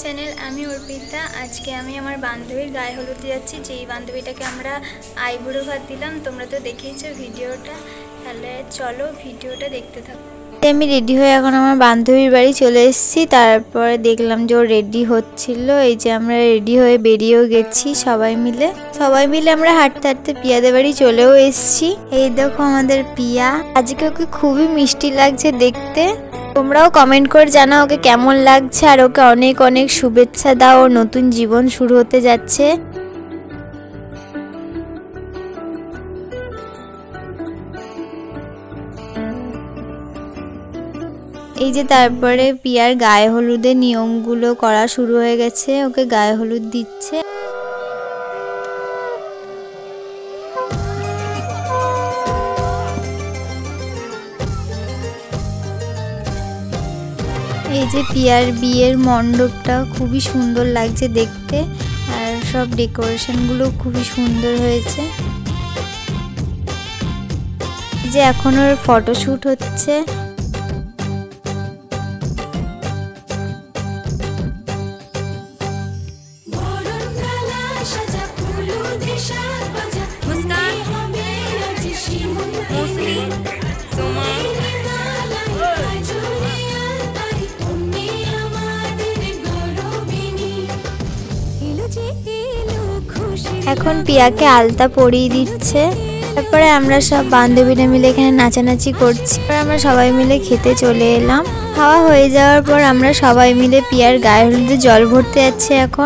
Channel আমি অর্পিতা। আজকে আমি আমার বান্ধবীর গায়ে হলুদে যাচ্ছি, যেই বান্ধবীটাকে আমরা আইবুড়ো ভাত দিলাম। তোমরা তো দেখেইছো ভিডিওটা, তাহলে চলো ভিডিওটা দেখতে থাকো। আমি রেডি হয়ে এখন আমার বান্ধবীর বাড়ি চলে এসেছি। তারপরে দেখলাম যে ও রেডি হচ্ছিল। এই যে আমরা রেডি হয়ে বেরিয়েও গেছি সবাই মিলে আমরা হাঁটতে হাঁটতে পিয়াদের বাড়ি চলেও এসেছি। এই দেখো আমাদের পিয়া, আজকে ওকে খুবই মিষ্টি লাগছে দেখতে। তোমরাও কমেন্ট করে জানাও ওকে কেমন লাগছে, আর ওকে অনেক অনেক শুভেচ্ছা দাও। ওর নতুন জীবন শুরু হতে যাচ্ছে। এই যে তারপরে পিয়ার গায়ে হলুদের নিয়মগুলো করা শুরু হয়ে গেছে, ওকে গায়ে হলুদ দিচ্ছে। এই যে পিয়ার বিয়ের মণ্ডপটা খুবই সুন্দর লাগছে দেখতে, আর সব ডেকোরেশনগুলো খুবই সুন্দর হয়েছে। এই যে এখন ওর ফটোশুট হচ্ছে। এখন পিয়াকে আলতা পরিয়ে দিচ্ছে। তারপরে আমরা সব বান্ধবীরা মিলে এখানে নাচানাচি করছি। আমরা সবাই মিলে খেতে চলে এলাম। খাওয়া হয়ে যাওয়ার পর আমরা সবাই মিলে পিয়ার গায়ে হলুদে জল ভরতে যাচ্ছি। এখন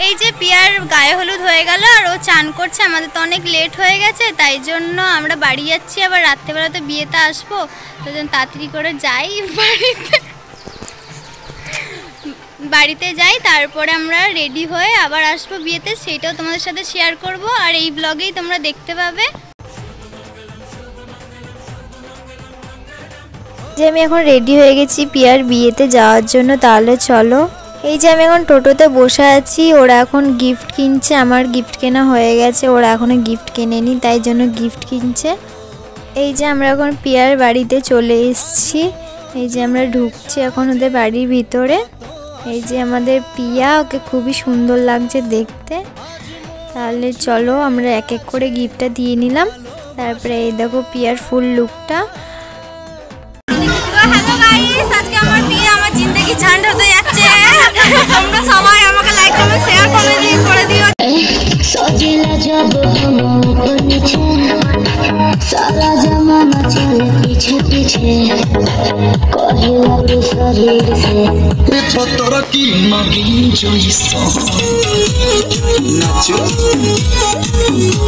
এই যে পিয়ার গায়ে হলুদ হয়ে গেল আর ও চান করছে। আমাদের তো অনেক লেট হয়ে গেছে, তাই জন্য আমরা বাড়ি যাচ্ছি। আবার রাত্রেবেলা তো বিয়েতে আসবো, তো তাড়াতাড়ি করে যাই বাড়িতে যাই। তারপরে আমরা রেডি হয়ে আবার আসবো বিয়েতে, সেইটাও তোমাদের সাথে শেয়ার করব, আর এই ব্লগেই তোমরা দেখতে পাবে। যে আমি এখন রেডি হয়ে গেছি পিয়ার বিয়েতে যাওয়ার জন্য, তাহলে চলো। এই যে আমি এখন টোটোতে বসে আছি, ওরা এখন গিফট কিনছে। আমার গিফট কেনা হয়ে গেছে, ওরা এখনো গিফট কেনেনি, তাই জন্য গিফট কিনছে। এই যে আমরা এখন পিয়ার বাড়িতে চলে এসেছি। এই যে আমরা ঢুকছি এখন ওদের বাড়ির ভিতরে। এই যে আমাদের পিয়া, ওকে খুবই সুন্দর লাগছে দেখতে। তাহলে চলো আমরা এক এক করে গিফটটা দিয়ে নিলাম। তারপরে এই দেখো পিয়ার ফুল লুকটা। হ্যালো গাইস, আজকে আমার বিয়ে, আমার জিন্দেগি ঝান্ড হতে যাচ্ছে। তোমরা সবাই আমাকে লাইক কমেন্ট শেয়ার করে দিও। সজিলা জব हम पीछे सारा जमाना चले पीछे पीछे कहिला रे शरीर से ए पत्थर की मगी जोइसा नाचो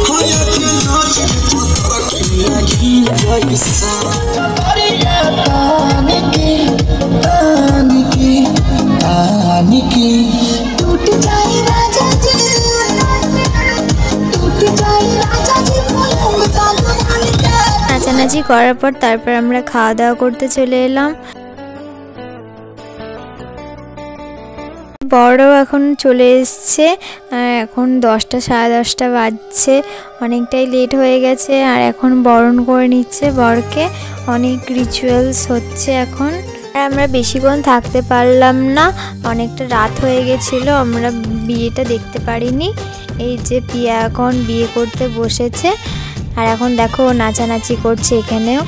हाया के नाच पत्थर की मगी जोइसा अरे आने की टूट जाए राजा जी, टूट जाए राजा जी। নাচানাচি করার পর তারপর আমরা খাওয়া দাওয়া করতে চলে এলাম। বড়ও এখন চলে এসছে, এখন 10টা সাড়ে 10টা বাজছে, অনেকটাই লেট হয়ে গেছে। আর এখন বরণ করে নিচ্ছে বরকে, অনেক রিচুয়ালস হচ্ছে এখন। আর আমরা বেশিক্ষণ থাকতে পারলাম না, অনেকটা রাত হয়ে গেছিলো, আমরা বিয়েটা দেখতে পারিনি। এই যে পিয়া এখন বিয়ে করতে বসেছে, আর এখন দেখো ও নাচানাচি করছে এখানেও।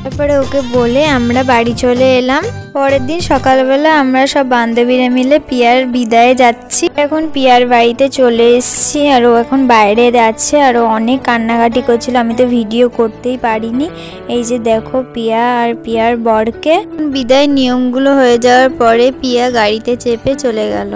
তারপরে ওকে বলে আমরা বাড়ি চলে এলাম। পরের দিন সকালবেলা আমরা সব বান্ধবীরা মিলে পিয়ার বিদায়ে যাচ্ছি। এখন পিয়ার বাড়িতে চলে এসেছি, আর ও এখন বাইরে যাচ্ছে, আর ও অনেক কান্নাকাটি করছিল, আমি তো ভিডিও করতেই পারিনি। এই যে দেখো পিয়া আর পিয়ার বরকে। বিদায় নিয়মগুলো হয়ে যাওয়ার পরে পিয়া গাড়িতে চেপে চলে গেল।